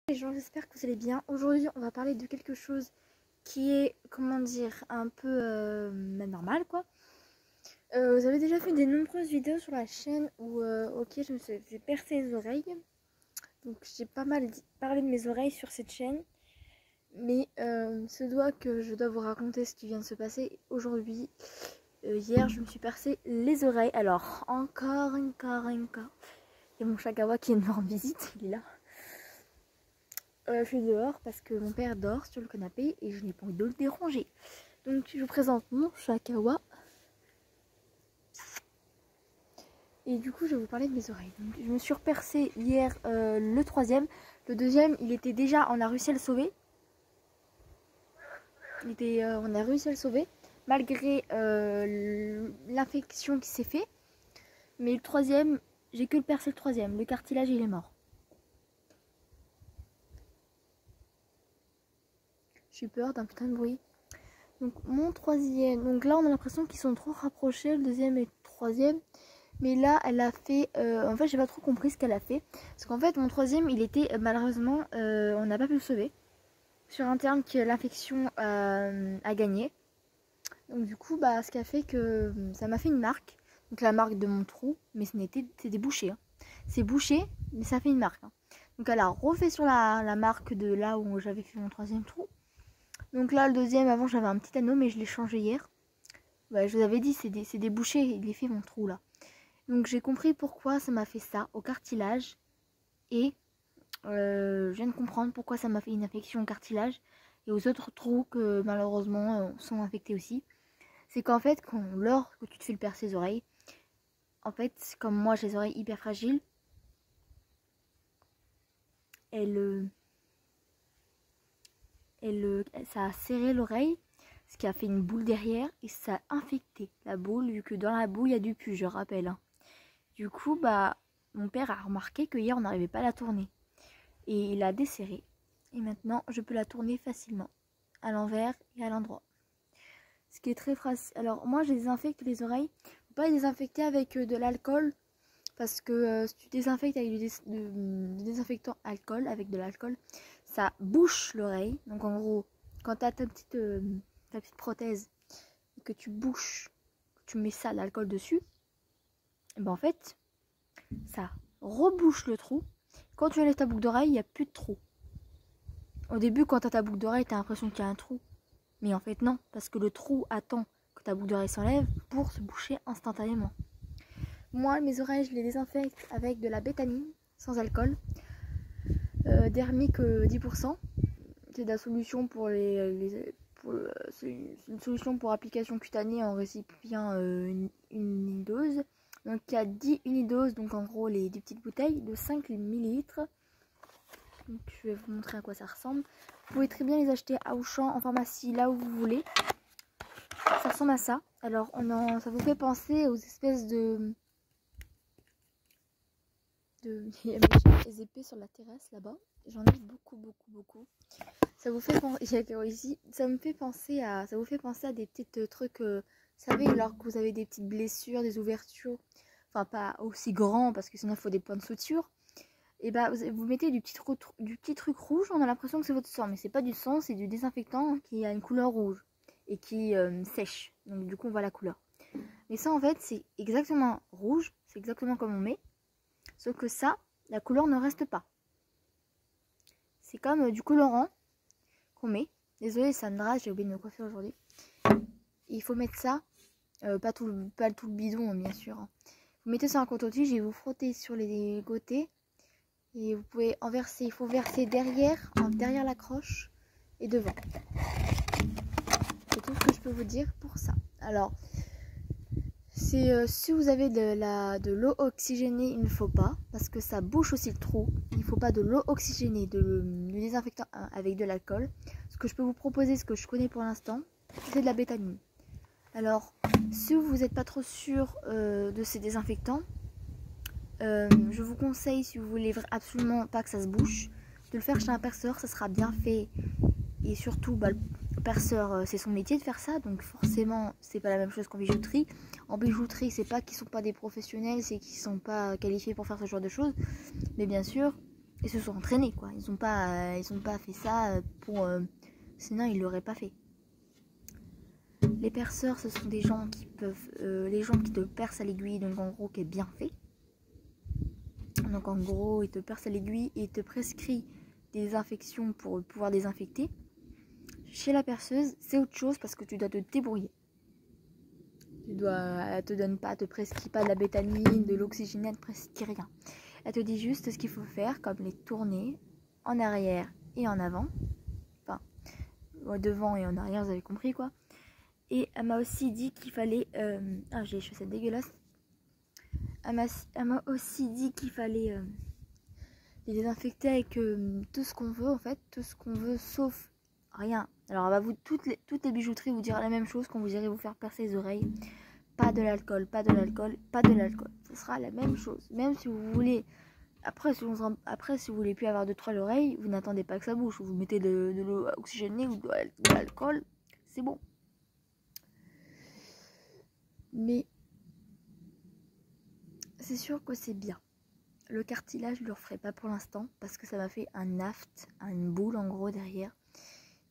Les gens, j'espère que vous allez bien. Aujourd'hui, on va parler de quelque chose qui est, comment dire, un peu normal, quoi. Vous avez déjà vu des nombreuses vidéos sur la chaîne où, ok, je me suis fait percer les oreilles. Donc, j'ai pas mal parlé de mes oreilles sur cette chaîne. Mais je dois vous raconter ce qui vient de se passer aujourd'hui. Hier, je me suis percé les oreilles. Alors, encore. Il y a mon chakawa qui est me rendre visite, il est là. Je suis dehors parce que mon père dort sur le canapé et je n'ai pas envie de le déranger. Donc je vous présente mon chakawa. Et du coup je vais vous parler de mes oreilles. Donc, je me suis repercé hier le troisième. Le deuxième il était déjà, on a réussi à le sauver. On a réussi à le sauver malgré l'infection qui s'est fait. Mais le troisième, j'ai que le percé le troisième. Le cartilage il est mort. J'ai peur d'un putain de bruit. Donc mon troisième, donc là on a l'impression qu'ils sont trop rapprochés, le deuxième et le troisième. Mais là elle a fait, en fait j'ai pas trop compris ce qu'elle a fait. Parce qu'en fait mon troisième il était malheureusement, on n'a pas pu le sauver. Sur un terme que l'infection a gagné. Donc du coup bah ce qui a fait que ça m'a fait une marque. Donc la marque de mon trou, mais c'était bouché. Hein. C'est bouché, mais ça fait une marque. Hein. Donc elle a refait sur la marque de là où j'avais fait mon troisième trou. Donc là, le deuxième, avant j'avais un petit anneau, mais je l'ai changé hier. Bah, je vous avais dit, c'est des bouchées, il est fait mon trou là. Donc j'ai compris pourquoi ça m'a fait ça au cartilage. Et je viens de comprendre pourquoi ça m'a fait une infection au cartilage. Et aux autres trous que malheureusement sont infectés aussi. C'est qu'en fait, lors que tu te fais le percer les oreilles, en fait, comme moi j'ai les oreilles hyper fragiles, ça a serré l'oreille, ce qui a fait une boule derrière et ça a infecté la boule, vu que dans la boule il y a du pus, je rappelle. Hein. Du coup, bah, mon père a remarqué que hier on n'arrivait pas à la tourner et il a desserré. Et maintenant, je peux la tourner facilement, à l'envers et à l'endroit. Ce qui est très facile. Alors, moi, je désinfecte les oreilles. Faut pas les désinfecter avec de l'alcool, parce que si tu désinfectes avec du désinfectant alcool, avec de l'alcool, ça bouche l'oreille. Donc en gros, quand tu as ta petite prothèse et que tu bouches, que tu mets ça, l'alcool dessus, et ben en fait, ça rebouche le trou. Quand tu enlèves ta boucle d'oreille, il n'y a plus de trou. Au début, quand tu as ta boucle d'oreille, tu as l'impression qu'il y a un trou. Mais en fait non, parce que le trou attend que ta boucle d'oreille s'enlève pour se boucher instantanément. Moi, mes oreilles, je les désinfecte avec de la bétanine, sans alcool. Dermique 10%. C'est de la solution pour c'est une solution pour application cutanée en récipient unidose. Donc il y a 10 unidoses, donc en gros des petites bouteilles de 5 ml. Donc je vais vous montrer à quoi ça ressemble. Vous pouvez très bien les acheter à Auchan, en pharmacie, là où vous voulez. Ça ressemble à ça. Alors ça vous fait penser aux espèces de il y a des épées sur la terrasse là-bas. J'en ai beaucoup. Ça vous fait ici, ça vous fait penser à des petits trucs, vous savez, alors que vous avez des petites blessures, des ouvertures, enfin pas aussi grands parce que sinon il faut des points de suture. Et bah vous mettez du petit truc rouge, on a l'impression que c'est votre sang, mais c'est pas du sang, c'est du désinfectant qui a une couleur rouge et qui sèche. Donc du coup on voit la couleur. Mais ça en fait c'est exactement rouge, c'est exactement comme on met. Sauf que ça, la couleur ne reste pas. C'est comme du colorant qu'on met. Désolée Sandra, j'ai oublié de me coiffer aujourd'hui. Il faut mettre ça, pas tout le bidon bien sûr. Hein. Vous mettez ça en coton-tige et vous frottez sur les côtés. Et vous pouvez en verser, il faut verser derrière la croche et devant. C'est tout ce que je peux vous dire pour ça. Alors, si vous avez de l'eau oxygénée, il ne faut pas, parce que ça bouche aussi le trou. Il ne faut pas de l'eau oxygénée, du désinfectant avec de l'alcool. Ce que je peux vous proposer, ce que je connais pour l'instant, c'est de la bétanine. Alors, si vous n'êtes pas trop sûr de ces désinfectants, je vous conseille, si vous voulez absolument pas que ça se bouche, de le faire chez un perceur, ça sera bien fait. Et surtout, bah, le perceur, c'est son métier de faire ça, donc forcément, c'est pas la même chose qu'en bijouterie. En bijouterie, c'est pas qu'ils sont pas des professionnels, c'est qu'ils sont pas qualifiés pour faire ce genre de choses. Mais bien sûr, Ils se sont entraînés quoi. Ils ont pas fait ça pour... sinon ils l'auraient pas fait. Les perceurs, ce sont des gens qui peuvent... les gens qui te percent à l'aiguille, donc en gros qui est bien fait. Donc en gros, il te perce à l'aiguille et il te prescrit des désinfections pour pouvoir désinfecter. Chez la perceuse, c'est autre chose parce que tu dois te débrouiller. Elle te prescrit pas de la bétanine, de l'oxygène, elle te prescrit rien. Elle te dit juste ce qu'il faut faire, comme les tourner en arrière et en avant. Enfin, devant et en arrière, vous avez compris quoi. Et elle m'a aussi dit qu'il fallait... Ah, j'ai les chaussettes dégueulasses. Elle m'a aussi dit qu'il fallait les désinfecter avec tout ce qu'on veut en fait. Tout ce qu'on veut sauf rien. Alors elle va toutes les bijouteries vous dire la même chose quand vous irez vous faire percer les oreilles. Pas de l'alcool, pas de l'alcool, pas de l'alcool. Ce sera la même chose. Même si vous voulez... Après, si vous voulez plus avoir de trois l'oreille, vous n'attendez pas que ça bouge. Vous mettez de l'eau oxygénée ou de l'alcool. C'est bon. Mais c'est sûr que c'est bien. Le cartilage, je ne le referai pas pour l'instant parce que ça m'a fait un aft, une boule en gros derrière.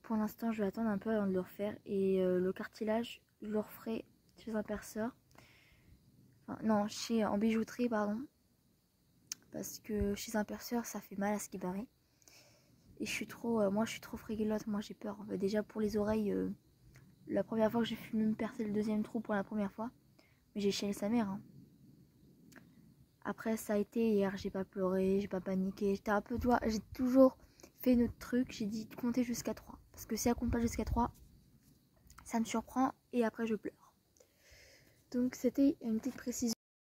Pour l'instant, je vais attendre un peu avant de le refaire. Et le cartilage, je le referai chez un perceur. Enfin, non, en bijouterie, pardon. Parce que chez un perceur, ça fait mal à ce qui paraît. Et moi, je suis trop frigilote. Moi, j'ai peur. Déjà pour les oreilles, la première fois que j'ai fumé me percer le deuxième trou pour la première fois. Mais j'ai chialé sa mère. Hein. Après, ça a été hier, j'ai pas pleuré, j'ai pas paniqué. J'étais un peu toi, j'ai toujours fait notre truc. J'ai dit compter jusqu'à 3. Parce que si elle compte pas jusqu'à 3, ça me surprend et après je pleure. Donc c'était une petite précision.